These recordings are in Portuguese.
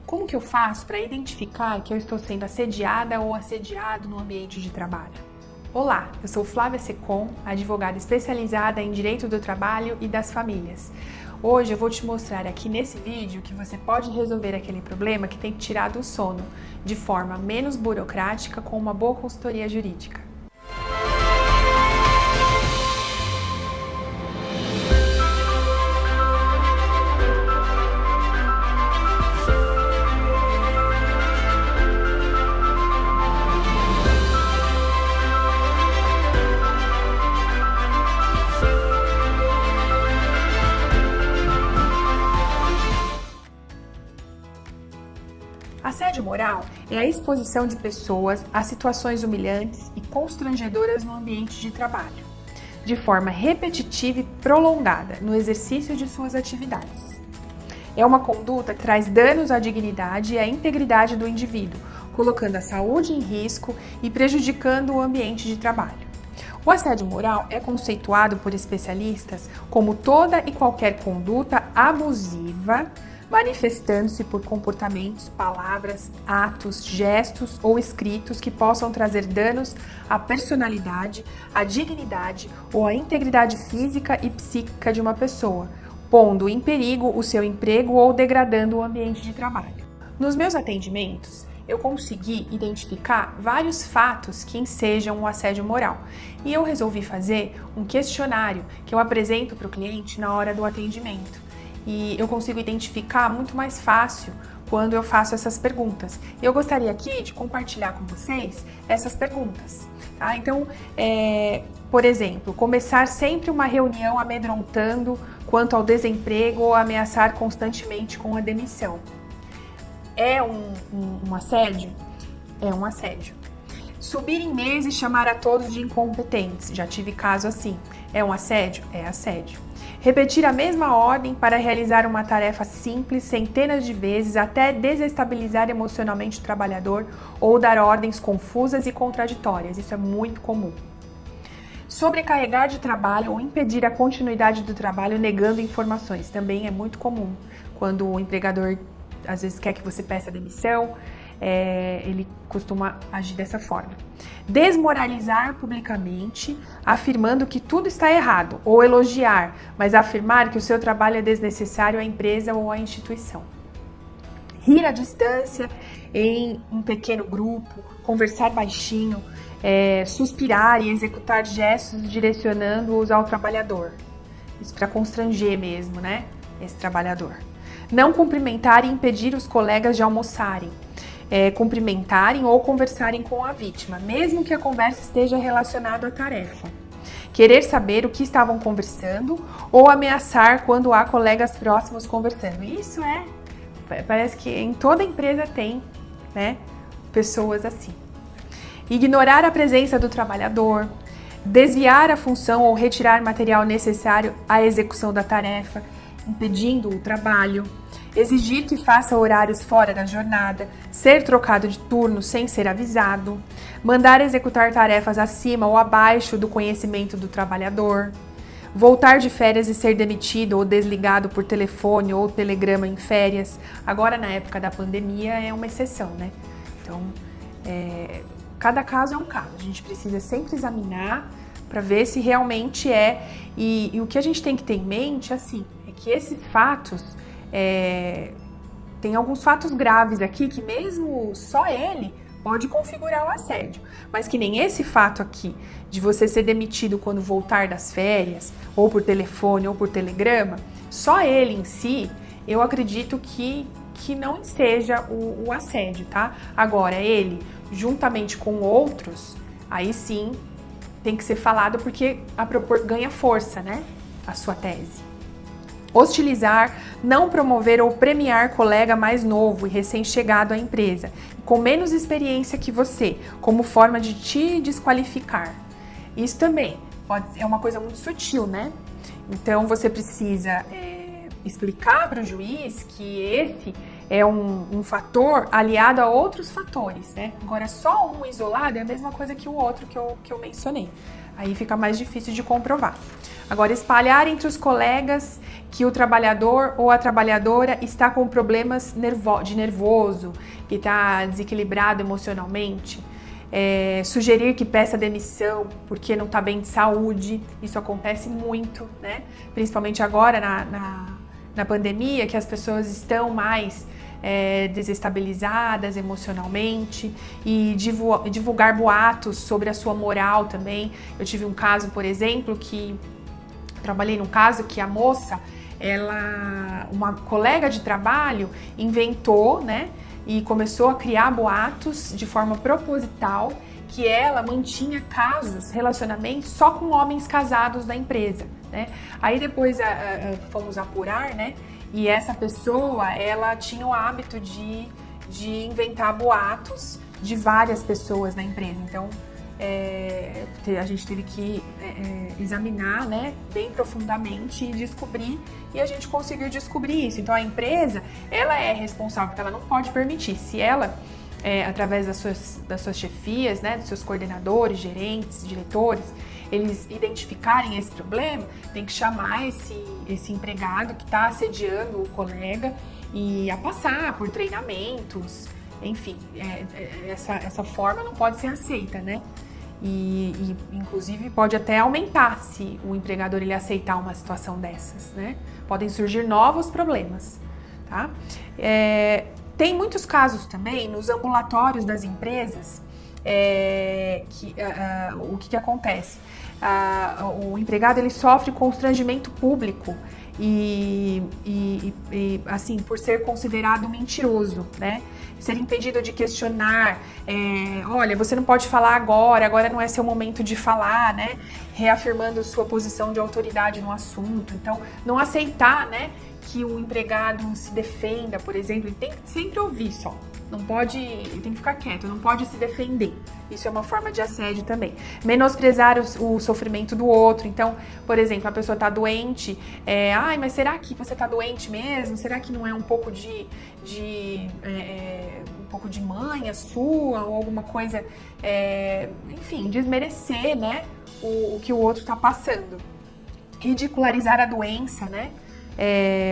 Como que eu faço para identificar que eu estou sendo assediada ou assediado no ambiente de trabalho? Olá, eu sou Flávia Secom, advogada especializada em Direito do Trabalho e das Famílias. Hoje eu vou te mostrar aqui nesse vídeo que você pode resolver aquele problema que tem tirado o sono de forma menos burocrática com uma boa consultoria jurídica. Assédio moral é a exposição de pessoas a situações humilhantes e constrangedoras no ambiente de trabalho, de forma repetitiva e prolongada no exercício de suas atividades. É uma conduta que traz danos à dignidade e à integridade do indivíduo, colocando a saúde em risco e prejudicando o ambiente de trabalho. O assédio moral é conceituado por especialistas como toda e qualquer conduta abusiva, manifestando-se por comportamentos, palavras, atos, gestos ou escritos que possam trazer danos à personalidade, à dignidade ou à integridade física e psíquica de uma pessoa, pondo em perigo o seu emprego ou degradando o ambiente de trabalho. Nos meus atendimentos, eu consegui identificar vários fatos que ensejam o assédio moral e eu resolvi fazer um questionário que eu apresento para o cliente na hora do atendimento. E eu consigo identificar muito mais fácil quando eu faço essas perguntas. Eu gostaria aqui de compartilhar com vocês essas perguntas, tá? Então, por exemplo, começar sempre uma reunião amedrontando quanto ao desemprego ou ameaçar constantemente com a demissão. É um assédio? É um assédio. Subir em mesa e chamar a todos de incompetentes. Já tive caso assim. É um assédio? É assédio. Repetir a mesma ordem para realizar uma tarefa simples centenas de vezes até desestabilizar emocionalmente o trabalhador ou dar ordens confusas e contraditórias. Isso é muito comum. Sobrecarregar de trabalho ou impedir a continuidade do trabalho negando informações. Também é muito comum. Quando o empregador às vezes quer que você peça demissão, ele costuma agir dessa forma. Desmoralizar publicamente, afirmando que tudo está errado, ou elogiar, mas afirmar que o seu trabalho é desnecessário à empresa ou à instituição. Rir à distância, em um pequeno grupo, conversar baixinho, suspirar e executar gestos direcionando-os ao trabalhador. Isso para constranger mesmo, né? Esse trabalhador. Não cumprimentar e impedir os colegas de almoçarem. Cumprimentarem ou conversarem com a vítima, mesmo que a conversa esteja relacionada à tarefa. Querer saber o que estavam conversando ou ameaçar quando há colegas próximos conversando. Isso parece que em toda empresa tem, né, pessoas assim. Ignorar a presença do trabalhador, desviar a função ou retirar material necessário à execução da tarefa, impedindo o trabalho. Exigir que faça horários fora da jornada, ser trocado de turno sem ser avisado, mandar executar tarefas acima ou abaixo do conhecimento do trabalhador, voltar de férias e ser demitido ou desligado por telefone ou telegrama em férias. Agora, na época da pandemia, é uma exceção, né? Então, cada caso é um caso. A gente precisa sempre examinar para ver se realmente é. E o que a gente tem que ter em mente, assim, é que esses fatos... tem alguns fatos graves aqui que mesmo só ele pode configurar o assédio, mas que nem esse fato aqui de você ser demitido quando voltar das férias, ou por telefone ou por telegrama, só ele em si, eu acredito que não seja o assédio, tá? Agora, ele, juntamente com outros, aí sim tem que ser falado porque ganha força, né? A sua tese. Hostilizar, não promover ou premiar colega mais novo e recém-chegado à empresa, com menos experiência que você, como forma de te desqualificar. Isso também é uma coisa muito sutil, né? Então você precisa explicar para o juiz que esse é um fator aliado a outros fatores, né? Agora, só um isolado é a mesma coisa que o outro que eu mencionei. Aí fica mais difícil de comprovar. Agora, espalhar entre os colegas que o trabalhador ou a trabalhadora está com problemas de nervoso, que está desequilibrado emocionalmente, sugerir que peça demissão porque não está bem de saúde, isso acontece muito, né? Principalmente agora na pandemia, que as pessoas estão mais desestabilizadas emocionalmente, e divulgar boatos sobre a sua moral também. Eu tive um caso, por exemplo, trabalhei num caso que a moça, uma colega de trabalho inventou, né, e começou a criar boatos de forma proposital que ela mantinha relacionamentos só com homens casados da empresa, né? Aí depois fomos apurar, né? E essa pessoa, ela tinha o hábito de inventar boatos de várias pessoas na empresa. Então, a gente teve que examinar, né, bem profundamente e descobrir, e a gente conseguiu descobrir isso. Então a empresa, ela é responsável, porque ela não pode permitir. Se ela, através das suas chefias, né, dos seus coordenadores, gerentes, diretores, eles identificarem esse problema, tem que chamar esse empregado que está assediando o colega e a passar por treinamentos. Enfim, essa forma não pode ser aceita, né? E inclusive pode até aumentar se o empregador ele aceitar uma situação dessas, né? Podem surgir novos problemas, tá? Tem muitos casos também nos ambulatórios das empresas, o que acontece? O empregado ele sofre constrangimento público e assim, por ser considerado mentiroso, né? Ser impedido de questionar, olha, você não pode falar agora não é seu momento de falar, né? Reafirmando sua posição de autoridade no assunto. Então, não aceitar, né, que o empregado se defenda, por exemplo, ele tem que sempre ouvir só. Não pode, ele tem que ficar quieto, não pode se defender. Isso é uma forma de assédio também. Menosprezar o sofrimento do outro. Então, por exemplo, a pessoa está doente, mas será que você está doente mesmo? Será que não é um pouco um pouco de manha sua ou alguma coisa, enfim, desmerecer, né, o que o outro está passando. Ridicularizar a doença, né?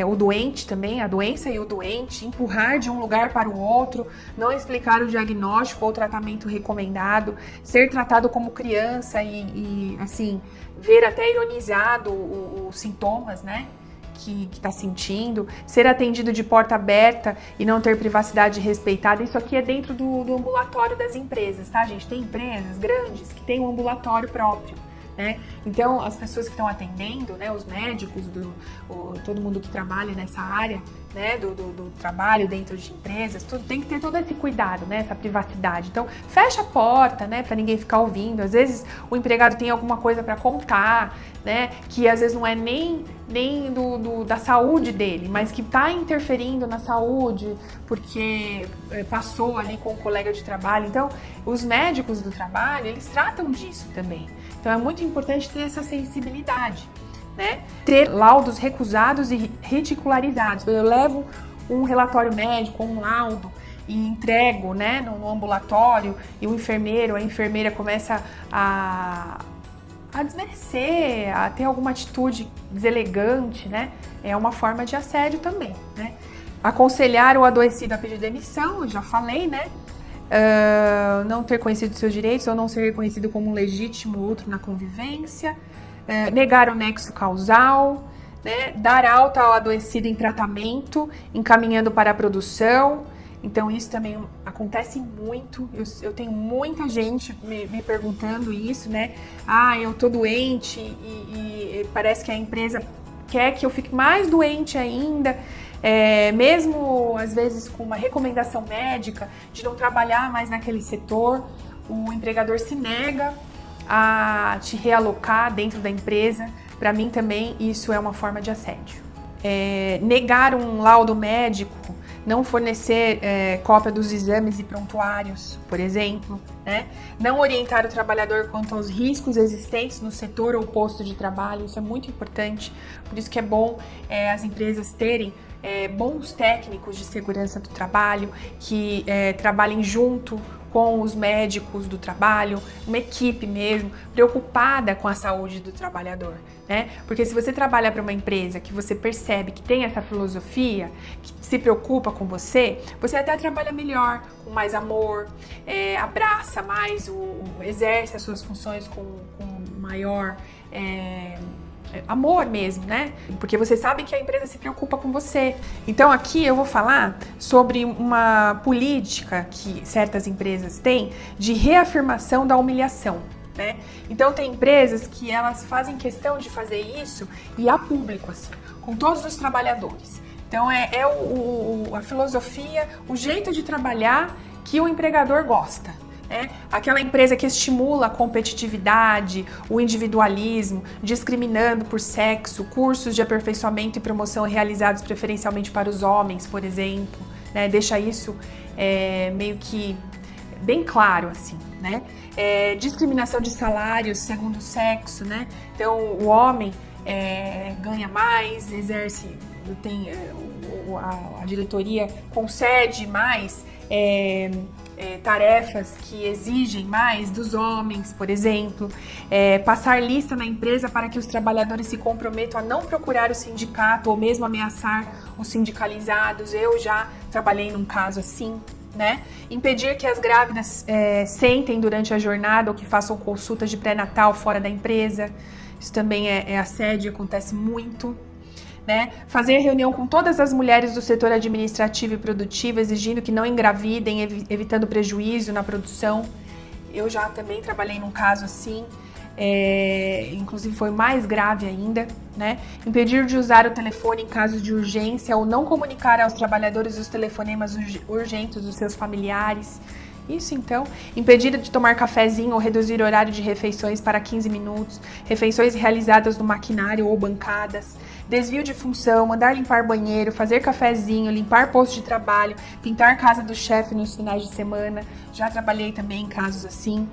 O doente também, a doença e o doente, empurrar de um lugar para o outro, não explicar o diagnóstico ou o tratamento recomendado, ser tratado como criança e assim, ver até ironizado os sintomas, né, que está sentindo, ser atendido de porta aberta e não ter privacidade respeitada. Isso aqui é dentro do ambulatório das empresas, tá, gente? Tem empresas grandes que têm um ambulatório próprio, né? Então, as pessoas que estão atendendo, né, os médicos, todo mundo que trabalha nessa área, né, do trabalho dentro de empresas, tudo tem que ter todo esse cuidado, né, essa privacidade. Então, fecha a porta, né, para ninguém ficar ouvindo. Às vezes, o empregado tem alguma coisa para contar, né, que às vezes não é nem da saúde dele, mas que está interferindo na saúde porque passou ali com um colega de trabalho. Então, os médicos do trabalho, eles tratam disso também. Então, é muito importante ter essa sensibilidade, né? Ter laudos recusados e ridicularizados. Eu levo um relatório médico, um laudo, e entrego, né, no ambulatório, e o enfermeiro, a enfermeira começa a desmerecer, a ter alguma atitude deselegante, né? É uma forma de assédio também, né? Aconselhar o adoecido a pedir demissão, eu já falei, né? Não ter conhecido seus direitos ou não ser reconhecido como um legítimo outro na convivência, negar o nexo causal, né? Dar alta ao adoecido em tratamento, encaminhando para a produção. Então isso também acontece muito, eu tenho muita gente me perguntando isso, né? Eu tô doente e parece que a empresa quer que eu fique mais doente ainda, mesmo às vezes com uma recomendação médica de não trabalhar mais naquele setor, o empregador se nega a te realocar dentro da empresa. Para mim também isso é uma forma de assédio. Negar um laudo médico, não fornecer cópia dos exames e prontuários, por exemplo, né? Não orientar o trabalhador quanto aos riscos existentes no setor ou posto de trabalho, isso é muito importante, por isso que é bom as empresas terem bons técnicos de segurança do trabalho, que trabalhem junto com os médicos do trabalho, uma equipe mesmo, preocupada com a saúde do trabalhador, né? Porque se você trabalha para uma empresa que você percebe que tem essa filosofia, que se preocupa com você até trabalha melhor, com mais amor, abraça mais, exerce as suas funções com maior amor mesmo, né? Porque você sabe que a empresa se preocupa com você. Então aqui eu vou falar sobre uma política que certas empresas têm de reafirmação da humilhação, né? Então tem empresas que elas fazem questão de fazer isso e a público, assim, com todos os trabalhadores. Então a filosofia, o jeito de trabalhar que o empregador gosta. Aquela empresa que estimula a competitividade, o individualismo, discriminando por sexo, cursos de aperfeiçoamento e promoção realizados preferencialmente para os homens, por exemplo, né? Deixa isso meio que bem claro, assim, né? Discriminação de salários segundo o sexo, né? Então, o homem ganha mais, exerce, a diretoria concede mais tarefas que exigem mais dos homens, por exemplo, passar lista na empresa para que os trabalhadores se comprometam a não procurar o sindicato ou mesmo ameaçar os sindicalizados. Eu já trabalhei num caso assim, né? Impedir que as grávidas sentem durante a jornada ou que façam consultas de pré-natal fora da empresa. Isso também é assédio, acontece muito. Né? Fazer reunião com todas as mulheres do setor administrativo e produtivo, exigindo que não engravidem, evitando prejuízo na produção. Eu já também trabalhei num caso assim, inclusive foi mais grave ainda, né? Impedir de usar o telefone em caso de urgência ou não comunicar aos trabalhadores os telefonemas urgentes dos seus familiares. Isso então, impedir de tomar cafezinho ou reduzir o horário de refeições para 15 minutos, refeições realizadas no maquinário ou bancadas, desvio de função, mandar limpar banheiro, fazer cafezinho, limpar posto de trabalho, pintar casa do chefe nos finais de semana. Já trabalhei também em casos assim.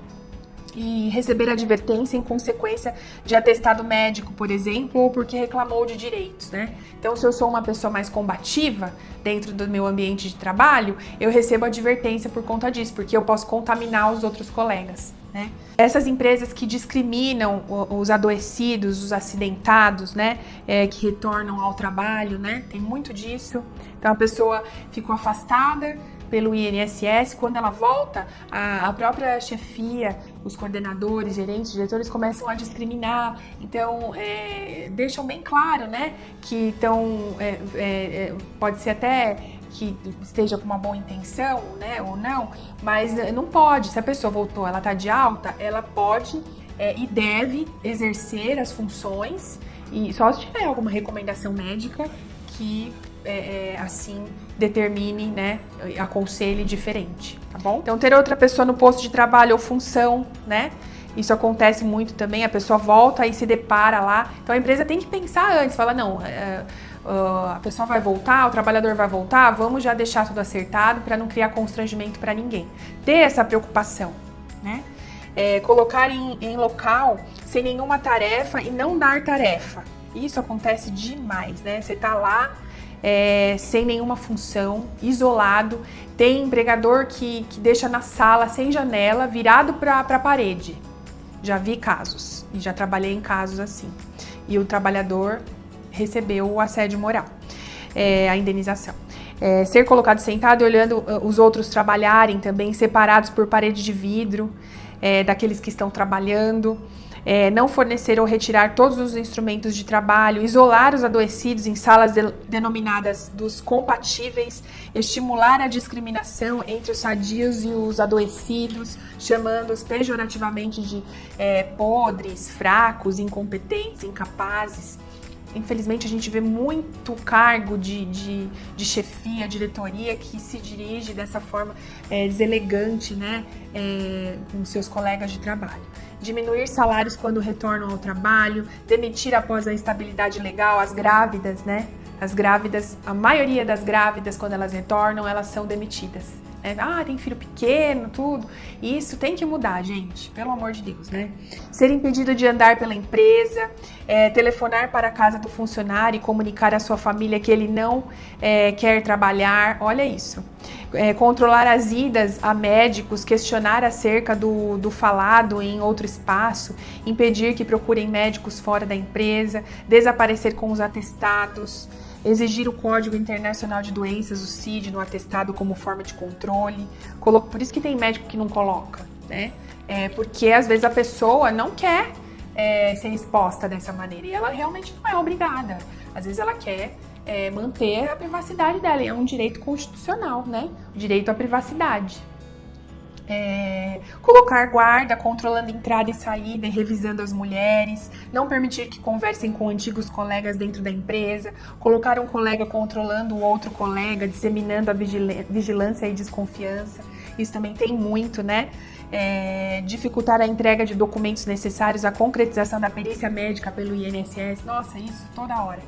E receber advertência em consequência de atestado médico, por exemplo, ou porque reclamou de direitos, né? Então, se eu sou uma pessoa mais combativa dentro do meu ambiente de trabalho, eu recebo advertência por conta disso, porque eu posso contaminar os outros colegas, né? Essas empresas que discriminam os adoecidos, os acidentados, né? Que retornam ao trabalho, né? Tem muito disso. Então, a pessoa ficou afastada pelo INSS, quando ela volta, a própria chefia, os coordenadores, gerentes, diretores começam a discriminar. Então, deixam bem claro, né, que pode ser até que esteja com uma boa intenção, né, ou não, mas não pode. Se a pessoa voltou, ela está de alta, ela pode e deve exercer as funções, e só se tiver alguma recomendação médica que assim determine, né, aconselhe diferente, tá bom? Então, ter outra pessoa no posto de trabalho ou função, né? Isso acontece muito também, a pessoa volta e se depara lá. Então, a empresa tem que pensar antes, fala, não, a pessoa vai voltar, o trabalhador vai voltar, vamos já deixar tudo acertado para não criar constrangimento para ninguém. Ter essa preocupação, né? Colocar em local sem nenhuma tarefa e não dar tarefa. Isso acontece demais, né? Você tá lá sem nenhuma função, isolado, tem empregador que deixa na sala, sem janela, virado para a parede. Já vi casos, e já trabalhei em casos assim. E o trabalhador recebeu o assédio moral, a indenização. Ser colocado sentado e olhando os outros trabalharem também, separados por parede de vidro, daqueles que estão trabalhando. Não fornecer ou retirar todos os instrumentos de trabalho, isolar os adoecidos em salas denominadas dos compatíveis, estimular a discriminação entre os sadios e os adoecidos, chamando-os pejorativamente de podres, fracos, incompetentes, incapazes. Infelizmente, a gente vê muito cargo de chefia, diretoria, que se dirige dessa forma deselegante, né, com seus colegas de trabalho. Diminuir salários quando retornam ao trabalho, demitir após a instabilidade legal as grávidas, né? As grávidas, a maioria das grávidas, quando elas retornam, elas são demitidas. Tem filho pequeno, tudo. Isso tem que mudar, gente, pelo amor de Deus, né? Ser impedido de andar pela empresa, telefonar para a casa do funcionário e comunicar à sua família que ele não quer trabalhar, olha isso. Controlar as idas a médicos, questionar acerca do falado em outro espaço, impedir que procurem médicos fora da empresa, desaparecer com os atestados, exigir o Código Internacional de Doenças, o CID, no atestado como forma de controle. Por isso que tem médico que não coloca, né? Porque às vezes a pessoa não quer ser exposta dessa maneira e ela realmente não é obrigada. Às vezes ela quer manter a privacidade dela, e é um direito constitucional, né? O direito à privacidade. Colocar guarda, controlando entrada e saída e revisando as mulheres, não permitir que conversem com antigos colegas dentro da empresa, colocar um colega controlando o outro colega, disseminando a vigilância e desconfiança, isso também tem muito, né? Dificultar a entrega de documentos necessários à concretização da perícia médica pelo INSS, nossa, isso toda hora.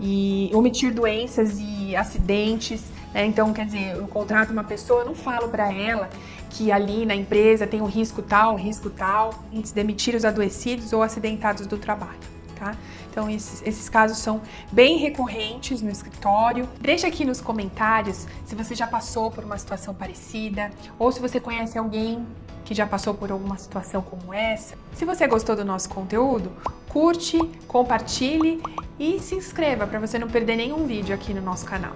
E omitir doenças e acidentes, né? Então, quer dizer, eu contrato uma pessoa, eu não falo para ela que ali na empresa tem um risco tal, antes de demitir os adoecidos ou acidentados do trabalho, tá? Então, esses casos são bem recorrentes no escritório. Deixa aqui nos comentários se você já passou por uma situação parecida ou se você conhece alguém que já passou por alguma situação como essa. Se você gostou do nosso conteúdo, curte, compartilhe e se inscreva para você não perder nenhum vídeo aqui no nosso canal.